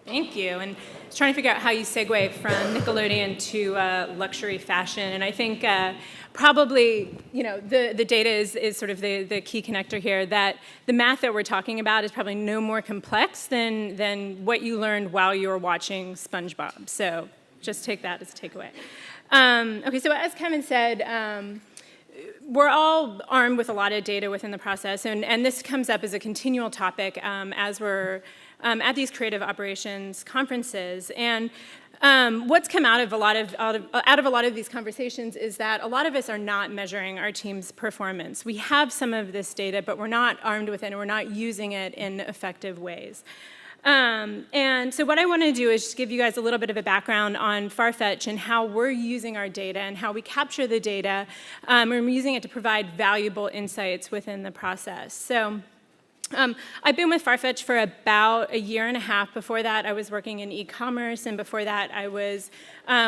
Thank you. And I was trying to figure out how you segue from Nickelodeon to luxury fashion. And I think probably, the data is sort of the key connector here, that the math that we're talking about is probably no more complex than what you learned while you were watching SpongeBob. So just take that as a takeaway. Okay, so as Kevin said, we're all armed with a lot of data within the process, and this comes up as a continual topic as we're at these creative operations conferences. And what's come out of a lot of these conversations is that a lot of us are not measuring our team's performance. We have some of this data, but we're not armed with it, and we're not using it in effective ways. And so what I want to do is just give you guys a little bit of a background on Farfetch and how we're using our data and how we capture the data, and we're using it to provide valuable insights within the process. So I've been with Farfetch for about a year and a half. Before that, I was working in e-commerce, and before that, I was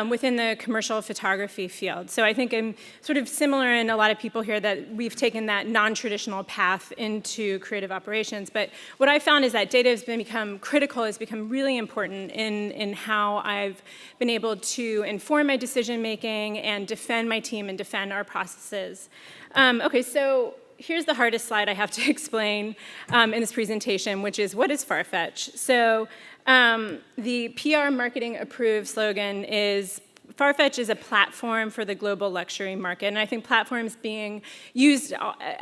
within the commercial photography field. So I think I'm sort of similar in a lot of people here that we've taken that non-traditional path into creative operations. But what I found is that data has become critical, has become really important in how I've been able to inform my decision-making and defend my team and defend our processes. Okay, so here's the hardest slide I have to explain in this presentation, which is, what is Farfetch? So the PR marketing approved slogan is, Farfetch is a platform for the global luxury market. And I think platform's being used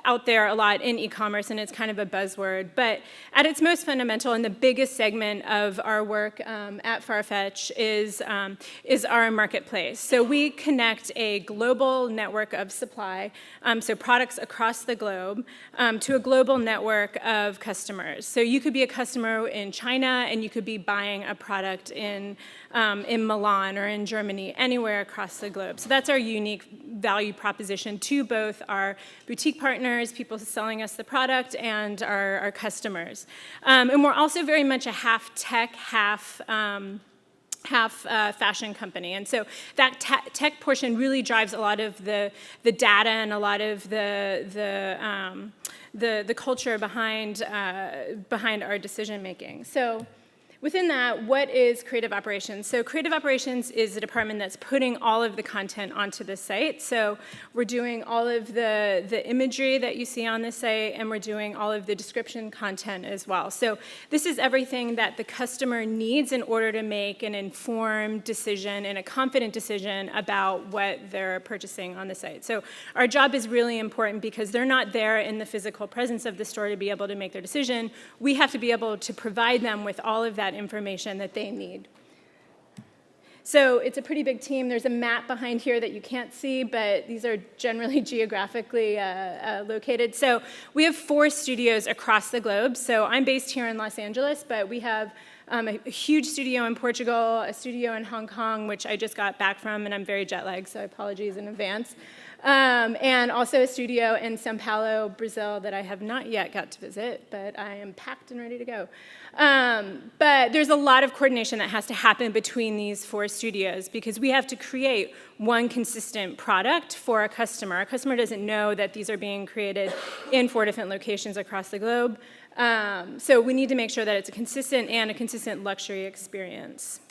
out there a lot in e-commerce, and it's kind of a buzzword. But at its most fundamental, and the biggest segment of our work at Farfetch is our marketplace. So we connect a global network of supply, so products across the globe, to a global network of customers. So you could be a customer in China, and you could be buying a product in Milan or in Germany, anywhere across the globe. So that's our unique value proposition to both our boutique partners, people selling us the product, and our customers. And we're also very much a half tech, half fashion company. And so that tech portion really drives a lot of the data and a lot of the culture behind our decision making. So within that, what is creative operations? So creative operations is the department that's putting all of the content onto the site. So we're doing all of the imagery that you see on the site, and we're doing all of the description content as well. So this is everything that the customer needs in order to make an informed decision and a confident decision about what they're purchasing on the site. So our job is really important because they're not there in the physical presence of the store to be able to make their decision. We have to be able to provide them with all of that information that they need. So it's a pretty big team. There's a map behind here that you can't see, but these are generally geographically located. So we have 4 studios across the globe. So I'm based here in Los Angeles, but we have a huge studio in Portugal, a studio in Hong Kong, which I just got back from, and I'm very jet lagged, so apologies in advance. And also a studio in São Paulo, Brazil, that I have not yet got to visit, but I am packed and ready to go. But there's a lot of coordination that has to happen between these 4 studios because we have to create one consistent product for a customer. Our customer doesn't know that these are being created in 4 different locations across the globe. So we need to make sure that it's a consistent luxury experience.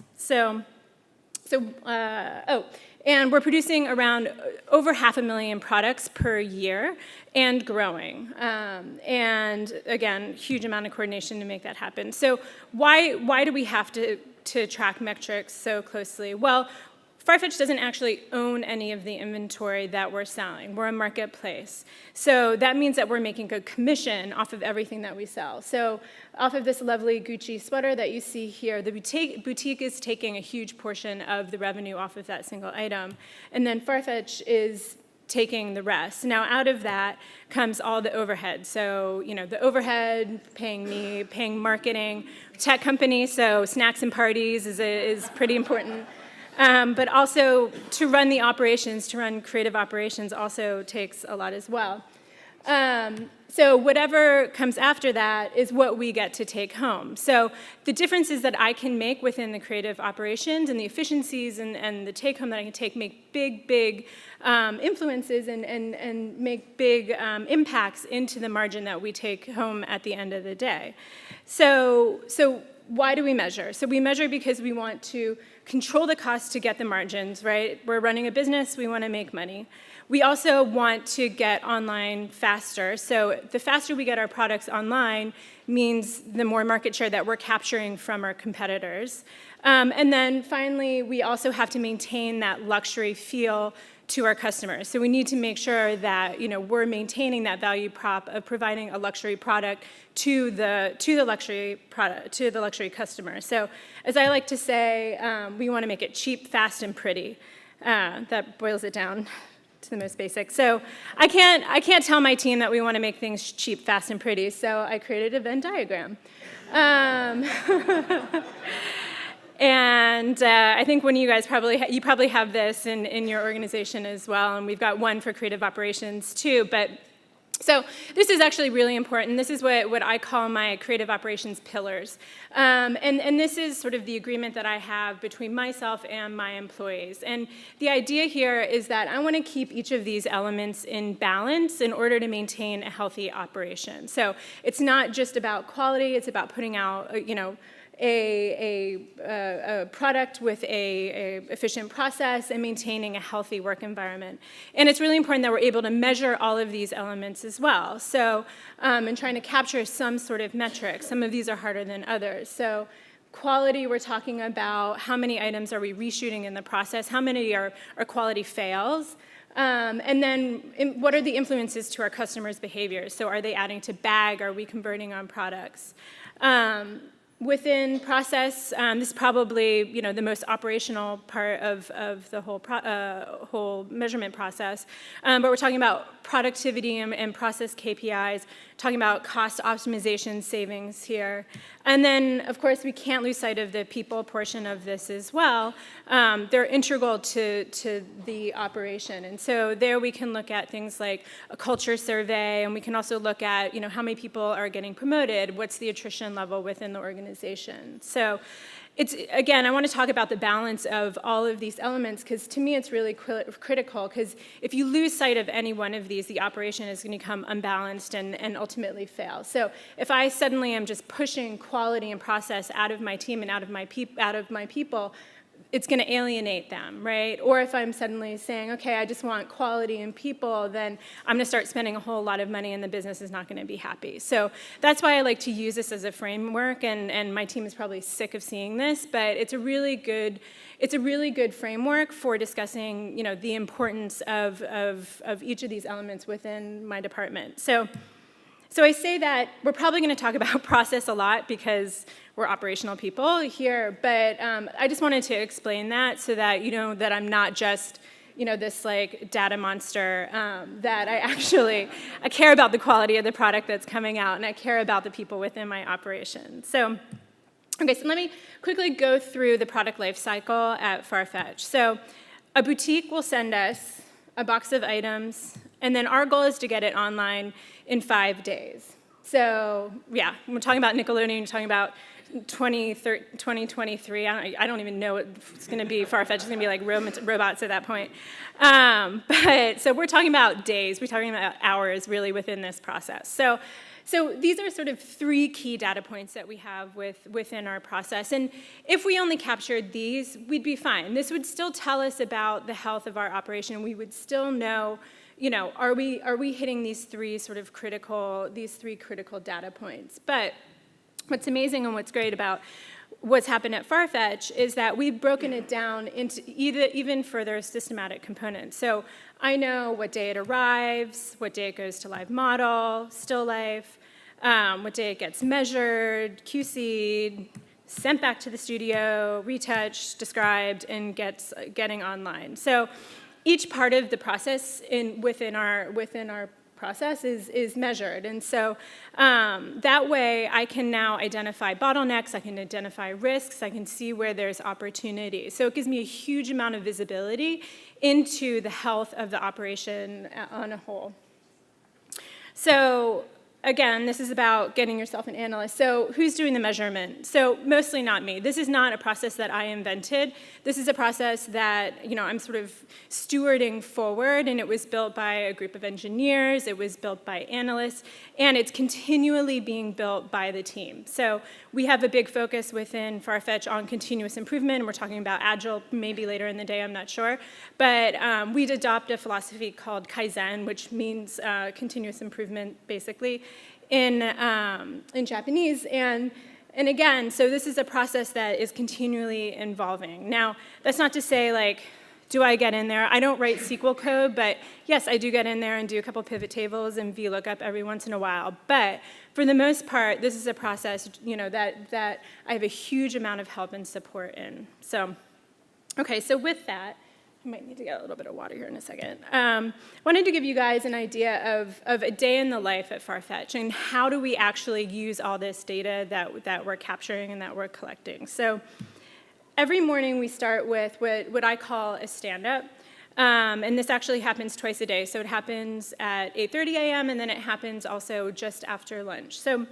And we're producing around over 500,000 products per year and growing. And again, huge amount of coordination to make that happen. So why do we have to track metrics so closely? Well, Farfetch doesn't actually own any of the inventory that we're selling. We're a marketplace. So that means that we're making a commission off of everything that we sell. So off of this lovely Gucci sweater that you see here, the boutique is taking a huge portion of the revenue off of that single item. And then Farfetch is taking the rest. Now, out of that comes all the overhead. So, the overhead, paying me, paying marketing, tech company, so snacks and parties is pretty important. But also to run the operations, to run creative operations also takes a lot as well. So whatever comes after that is what we get to take home. So the differences that I can make within the creative operations and the efficiencies and the take home that I can take make big influences and make big impacts into the margin that we take home at the end of the day. So why do we measure? So we measure because we want to control the cost to get the margins, right? We're running a business, we want to make money. We also want to get online faster. So the faster we get our products online means the more market share that we're capturing from our competitors. And then finally, we also have to maintain that luxury feel to our customers. So we need to make sure that we're maintaining that value prop of providing a luxury product to the luxury customer. So as I like to say, we want to make it cheap, fast, and pretty. That boils it down to the most basic. So I can't tell my team that we want to make things cheap, fast, and pretty. So I created a Venn diagram. And I think when you guys probably have this in your organization as well, and we've got one for creative operations too. But so this is actually really important. This is what I call my creative operations pillars. And this is sort of the agreement that I have between myself and my employees. And the idea here is that I want to keep each of these elements in balance in order to maintain a healthy operation. So it's not just about quality, it's about putting out, a product with a efficient process and maintaining a healthy work environment. And it's really important that we're able to measure all of these elements as well. So, and trying to capture some sort of metric. Some of these are harder than others. So quality, we're talking about how many items are we reshooting in the process, how many are quality fails, and then what are the influences to our customers' behaviors? So are they adding to bag? Are we converting on products? Within process, this is probably the most operational part of the whole measurement process. But we're talking about productivity and process KPIs, talking about cost optimization savings here. And then, of course, we can't lose sight of the people portion of this as well. They're integral to the operation. And so there we can look at things like a culture survey, and we can also look at how many people are getting promoted, what's the attrition level within the organization. So it's, again, I want to talk about the balance of all of these elements, because to me it's really critical, because if you lose sight of any one of these, the operation is going to become unbalanced and ultimately fail. So if I suddenly am just pushing quality and process out of my team and out of my people, it's going to alienate them, right? Or if I'm suddenly saying, okay, I just want quality and people, then I'm going to start spending a whole lot of money and the business is not going to be happy. So that's why I like to use this as a framework, and my team is probably sick of seeing this, but it's a really good framework for discussing the importance of each of these elements within my department. So I say that we're probably going to talk about process a lot because we're operational people here, but I just wanted to explain that so that that I'm not just this like data monster, that I care about the quality of the product that's coming out, and I care about the people within my operation. So, okay, so let me quickly go through the product life cycle at Farfetch. So a boutique will send us a box of items, and then our goal is to get it online in 5 days. So yeah, we're talking about Nickelodeon, we're talking about 2023. I don't even know what it's going to be. Farfetch is going to be like robots at that point. But so we're talking about days. We're talking about hours really within this process. So these are sort of 3 key data points that we have within our process. And if we only captured these, we'd be fine. This would still tell us about the health of our operation. We would still know, are we hitting these 3 critical data points? But what's amazing and what's great about what's happened at Farfetch is that we've broken it down into even further systematic components. So I know what day it arrives, what day it goes to live model, still life, what day it gets measured, QC'd, sent back to the studio, retouched, described, and getting online. So each part of the process within our process is measured. And so that way I can now identify bottlenecks, I can identify risks, I can see where there's opportunity. So it gives me a huge amount of visibility into the health of the operation on a whole. So again, this is about getting yourself an analyst. So who's doing the measurement? So mostly not me. This is not a process that I invented. This is a process that I'm sort of stewarding forward, and it was built by a group of engineers. It was built by analysts, and it's continually being built by the team. So we have a big focus within Farfetch on continuous improvement, and we're talking about Agile maybe later in the day, I'm not sure. But we'd adopt a philosophy called Kaizen, which means continuous improvement, basically, in Japanese. And again, so this is a process that is continually evolving. Now, that's not to say, like, do I get in there? I don't write SQL code, but yes, I do get in there and do a couple pivot tables and VLOOKUP every once in a while. But for the most part, this is a process, that I have a huge amount of help and support in. So, okay, so with that, I might need to get a little bit of water here in a second. Wanted to give you guys an idea of a day in the life at Farfetch and how do we actually use all this data that we're capturing and that we're collecting. So every morning we start with what I call a stand-up. And this actually happens twice a day. So it happens at 8:30 a.m. and then it happens also just after lunch. So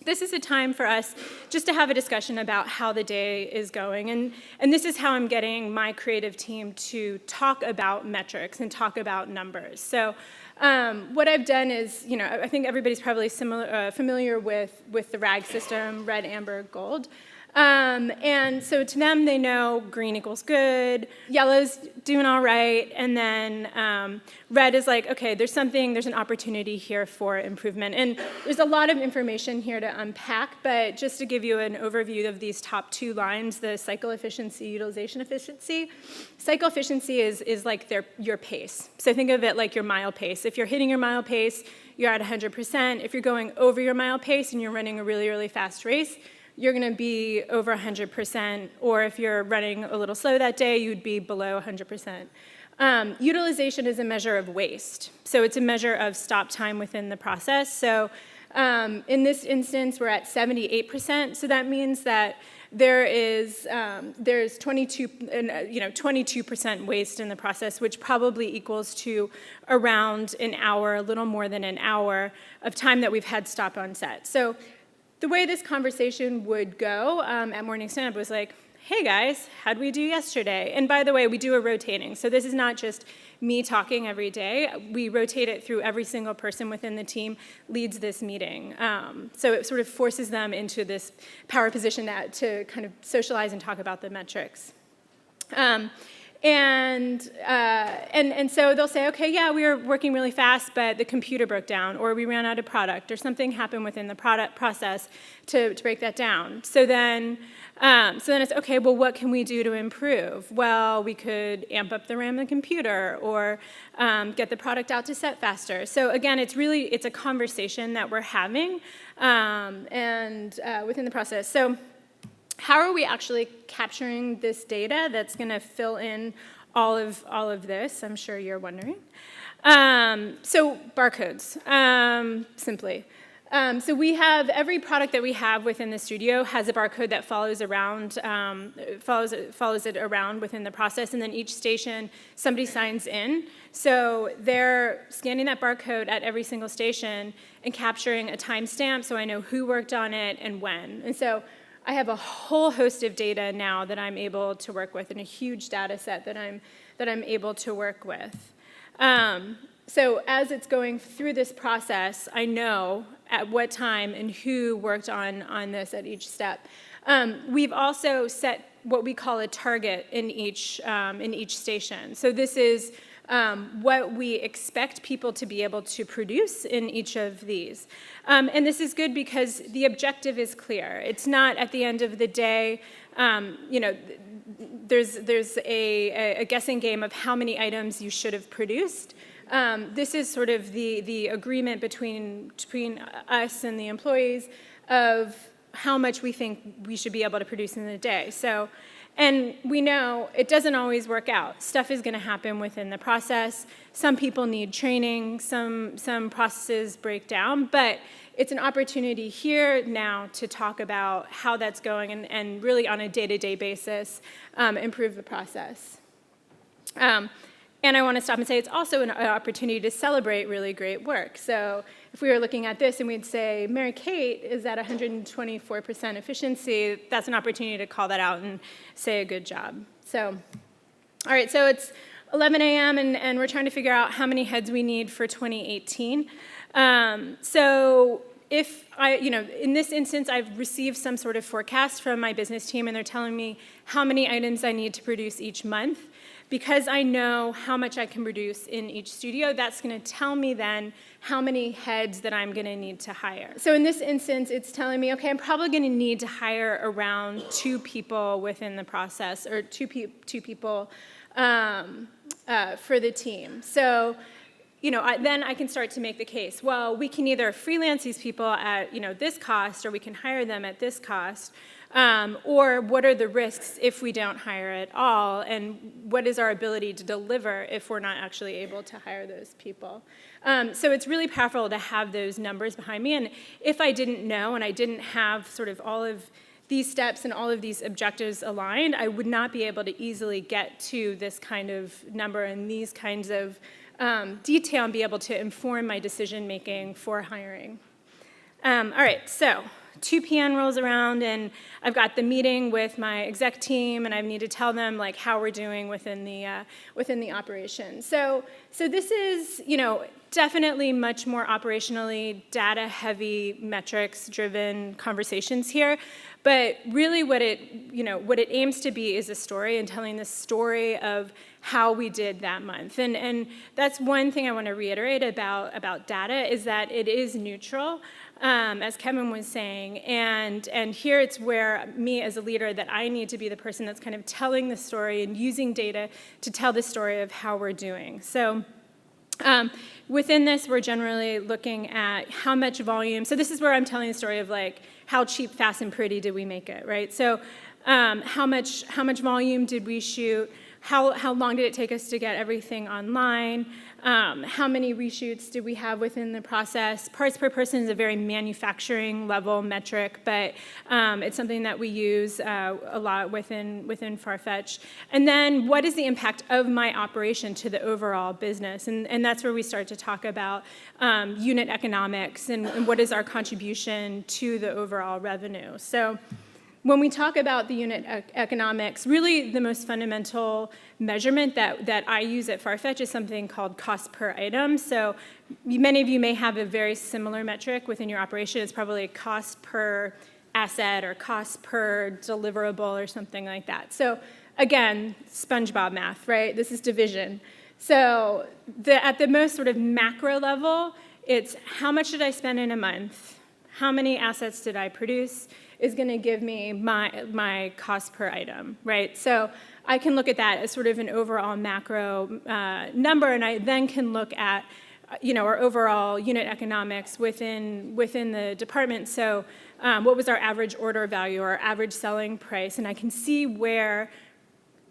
this is a time for us just to have a discussion about how the day is going. And this is how I'm getting my creative team to talk about metrics and talk about numbers. So what I've done is, I think everybody's probably familiar with the RAG system, red, amber, gold. And so to them, they know green equals good, yellow's doing all right, and then red is like, okay, there's an opportunity here for improvement. And there's a lot of information here to unpack, but just to give you an overview of these top two lines, the cycle efficiency, utilization efficiency. Cycle efficiency is like your pace. So think of it like your mile pace. If you're hitting your mile pace, you're at 100%. If you're going over your mile pace and you're running a really, really fast race, you're going to be over 100%, or if you're running a little slow that day, you'd be below 100%. Utilization is a measure of waste, so it's a measure of stop time within the process. So in this instance, we're at 78%, so that means that there's 22% waste in the process, which probably equals to around an hour, a little more than an hour of time that we've had stopped on set. So the way this conversation would go at Morning Stand-Up was like, hey guys, how'd we do yesterday? And by the way, we do a rotating. So this is not just me talking every day. We rotate it through every single person within the team leads this meeting. So it sort of forces them into this power position to kind of socialize and talk about the metrics. And so they'll say, okay, yeah, we were working really fast, but the computer broke down, or we ran out of product, or something happened within the product process to break that down. So then it's, okay, well, what can we do to improve? Well, we could amp up the RAM of the computer, or get the product out to set faster. So again, it's a conversation that we're having within the process. So how are we actually capturing this data that's going to fill in all of this? I'm sure you're wondering. So barcodes, simply. So we have every product that we have within the studio has a barcode that follows it around within the process, and then each station somebody signs in. So they're scanning that barcode at every single station and capturing a timestamp, so I know who worked on it and when. And so I have a whole host of data now that I'm able to work with, and a huge data set that I'm able to work with. So as it's going through this process, I know at what time and who worked on this at each step. We've also set what we call a target in each station. So this is what we expect people to be able to produce in each of these. And this is good because the objective is clear. It's not at the end of the day, there's a guessing game of how many items you should have produced. This is sort of the agreement between us and the employees of how much we think we should be able to produce in a day. So, and we know it doesn't always work out. Stuff is going to happen within the process. Some people need training. Some processes break down. But it's an opportunity here now to talk about how that's going and really on a day-to-day basis improve the process. And I want to stop and say it's also an opportunity to celebrate really great work. So if we were looking at this and we'd say, Mary Kate is at 124% efficiency, that's an opportunity to call that out and say a good job. So, all right, so it's 11 a.m. and we're trying to figure out how many heads we need for 2018. So if in this instance, I've received some sort of forecast from my business team, and they're telling me how many items I need to produce each month. Because I know how much I can produce in each studio, that's going to tell me then how many heads that I'm going to need to hire. So in this instance, it's telling me, okay, I'm probably going to need to hire around 2 people within the process, or two people for the team. So then I can start to make the case. Well, we can either freelance these people at this cost, or we can hire them at this cost. Or what are the risks if we don't hire at all, and what is our ability to deliver if we're not actually able to hire those people? So it's really powerful to have those numbers behind me, and if I didn't know and I didn't have sort of all of these steps and all of these objectives aligned, I would not be able to easily get to this kind of number and these kinds of detail and be able to inform my decision making for hiring. All right, so 2 p.m. rolls around, and I've got the meeting with my exec team, and I need to tell them like how we're doing within the operation. So this is definitely much more operationally data-heavy, metrics-driven conversations here. But really, what it aims to be is a story, and telling the story of how we did that month. And that's one thing I want to reiterate about data, is that it is neutral. As Kevin was saying, and here it's where me as a leader, that I need to be the person that's kind of telling the story and using data to tell the story of how we're doing. So within this, we're generally looking at how much volume. So this is where I'm telling the story of like how cheap, fast, and pretty did we make it, right? So how much volume did we shoot? How long did it take us to get everything online? How many reshoots did we have within the process? Parts per person is a very manufacturing level metric, but it's something that we use a lot within Farfetch. And then what is the impact of my operation to the overall business? And that's where we start to talk about unit economics and what is our contribution to the overall revenue. So when we talk about the unit economics, really the most fundamental measurement that I use at Farfetch is something called cost per item. So many of you may have a very similar metric within your operation. It's probably cost per asset or cost per deliverable or something like that. So again, SpongeBob math, right? This is division. So at the most sort of macro level, it's how much did I spend in a month? How many assets did I produce? Is going to give me my cost per item, right? So I can look at that as sort of an overall macro number, and I then can look at our overall unit economics within the department. So what was our average order value or average selling price? And I can see where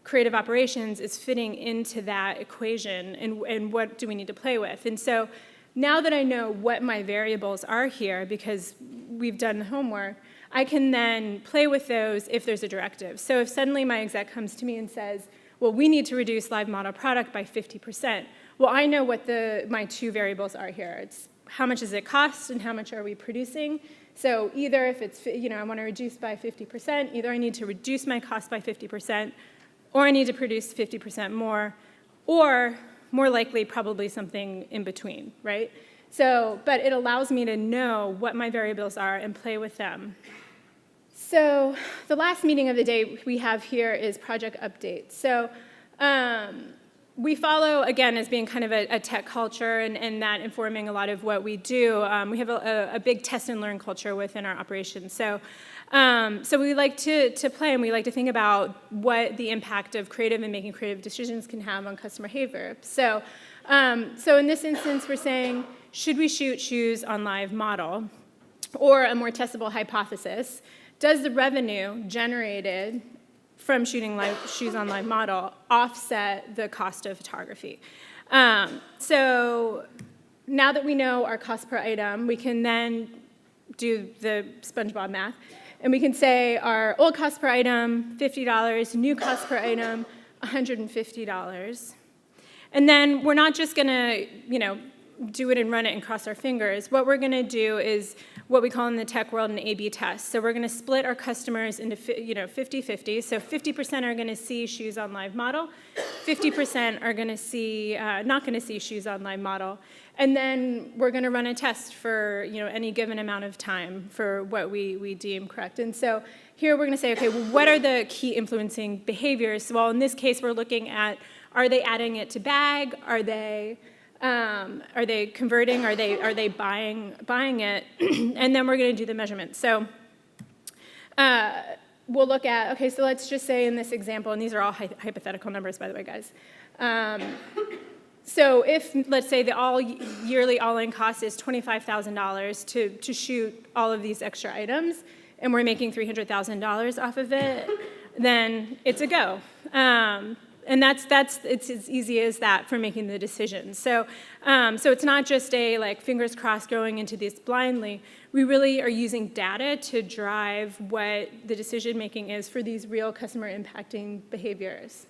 creative operations is fitting into that equation, and what do we need to play with. And so now that I know what my variables are here, because we've done the homework, I can then play with those if there's a directive. So if suddenly my exec comes to me and says, well, we need to reduce live model product by 50%, well, I know what my 2 variables are here. It's how much does it cost and how much are we producing. So either if it's, I want to reduce by 50%, either I need to reduce my cost by 50%, or I need to produce 50% more, or more likely probably something in between, right? So, but it allows me to know what my variables are and play with them. So the last meeting of the day we have here is project updates. So we follow, again, as being kind of a tech culture and that informing a lot of what we do. We have a big test and learn culture within our operations. So we like to play, and we like to think about what the impact of creative and making creative decisions can have on customer behavior. So in this instance, we're saying, should we shoot shoes on live model? Or a more testable hypothesis, does the revenue generated from shooting shoes on live model offset the cost of photography? So now that we know our cost per item, we can then do the SpongeBob math. And we can say our old cost per item, $50, new cost per item, $150. And then we're not just going to, do it and run it and cross our fingers. What we're going to do is what we call in the tech world an A/B test. So we're going to split our customers into 50-50. So 50% are going to see shoes on live model, 50% are going to see not going to see shoes on live model, and then we're going to run a test for any given amount of time for what we deem correct. And so here we're going to say, okay, well, what are the key influencing behaviors? Well, in this case, we're looking at, are they adding it to bag? Are they converting? Are they buying it? And then we're going to do the measurement. So we'll look at, okay, so let's just say in this example, and these are all hypothetical numbers, by the way, guys. So if, let's say, the yearly all-in cost is $25,000 to shoot all of these extra items, and we're making $300,000 off of it, then it's a go. And it's as easy as that for making the decision. So it's not just a fingers crossed going into this blindly. We really are using data to drive what the decision making is for these real customer impacting behaviors.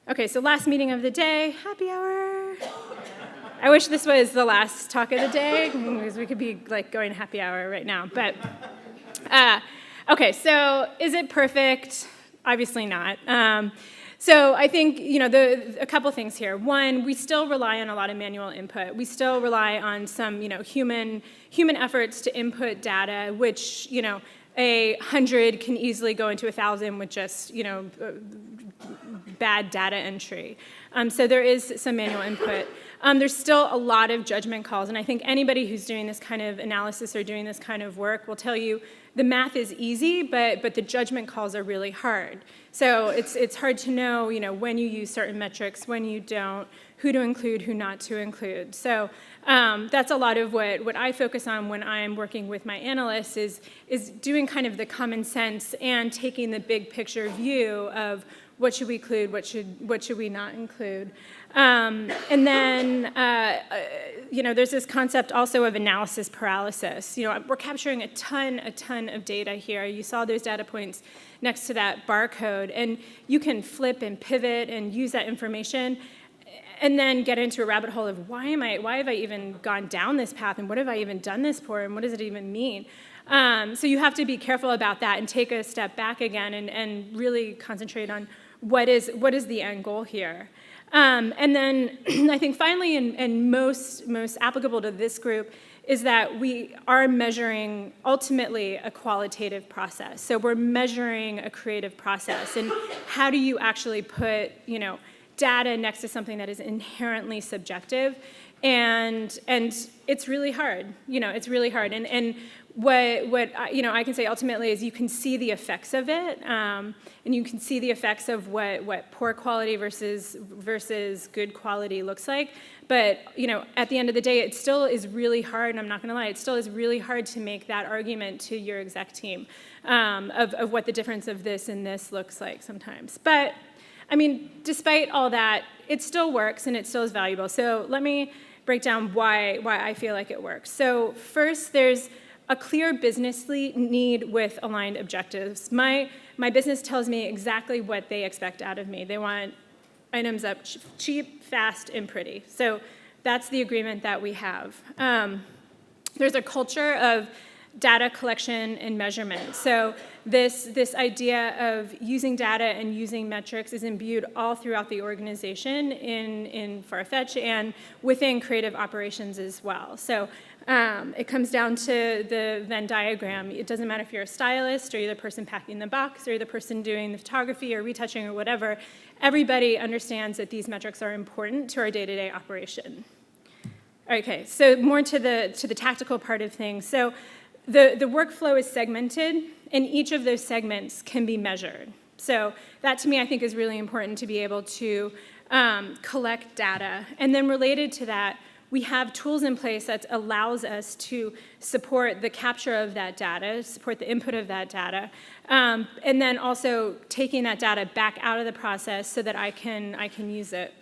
Okay, so last meeting of the day, happy hour. I wish this was the last talk of the day because we could be going happy hour right now. But okay, so is it perfect? Obviously not. So I think, a couple things here. One, we still rely on a lot of manual input. We still rely on some, human efforts to input data, which, 100 can easily go into 1,000 with just, bad data entry. So there is some manual input. There's still a lot of judgment calls, and I think anybody who's doing this kind of analysis or doing this kind of work will tell you the math is easy, but the judgment calls are really hard. So it's hard to know, when you use certain metrics, when you don't, who to include, who not to include. So that's a lot of what I focus on when I'm working with my analysts is doing kind of the common sense and taking the big picture view of what should we include, what should we not include. And then, there's this concept also of analysis paralysis. We're capturing a ton of data here. You saw those data points next to that barcode, and you can flip and pivot and use that information and then get into a rabbit hole of why have I even gone down this path, and what have I even done this for, and what does it even mean? So you have to be careful about that and take a step back again and really concentrate on what is the end goal here. And then I think finally, and most applicable to this group, is that we are measuring ultimately a qualitative process. So we're measuring a creative process. And how do you actually put, data next to something that is inherently subjective? And it's really hard. It's really hard. And what I can say ultimately is you can see the effects of it, and you can see the effects of what poor quality versus good quality looks like. But at the end of the day, it still is really hard, and I'm not going to lie, it still is really hard to make that argument to your exec team of what the difference of this and this looks like sometimes. But despite all that, it still works and it still is valuable. So let me break down why I feel like it works. So first, there's a clear business need with aligned objectives. My business tells me exactly what they expect out of me. They want items up cheap, fast, and pretty. So that's the agreement that we have. There's a culture of data collection and measurement. So this idea of using data and using metrics is imbued all throughout the organization in Farfetch and within creative operations as well. So it comes down to the Venn diagram. It doesn't matter if you're a stylist or you're the person packing the box or you're the person doing the photography or retouching or whatever. Everybody understands that these metrics are important to our day-to-day operation. Okay, so more to the tactical part of things. So the workflow is segmented, and each of those segments can be measured. So that, to me, I think is really important to be able to collect data. And then related to that, we have tools in place that allows us to support the capture of that data, support the input of that data, and then also taking that data back out of the process so that I can use it,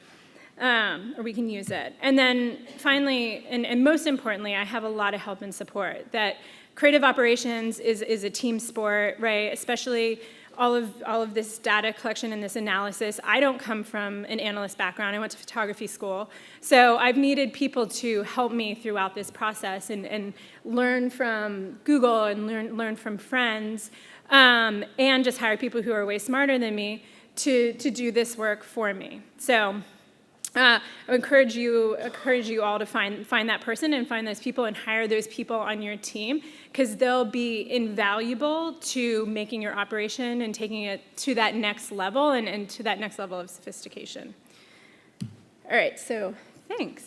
or we can use it. And then finally, and most importantly, I have a lot of help and support. That creative operations is a team sport, right? Especially all of this data collection and this analysis. I don't come from an analyst background. I went to photography school. So I've needed people to help me throughout this process and learn from Google and learn from friends, and just hire people who are way smarter than me to do this work for me. So I encourage you all to find that person and find those people and hire those people on your team, because they'll be invaluable to making your operation and taking it to that next level and to that next level of sophistication. All right, so thanks.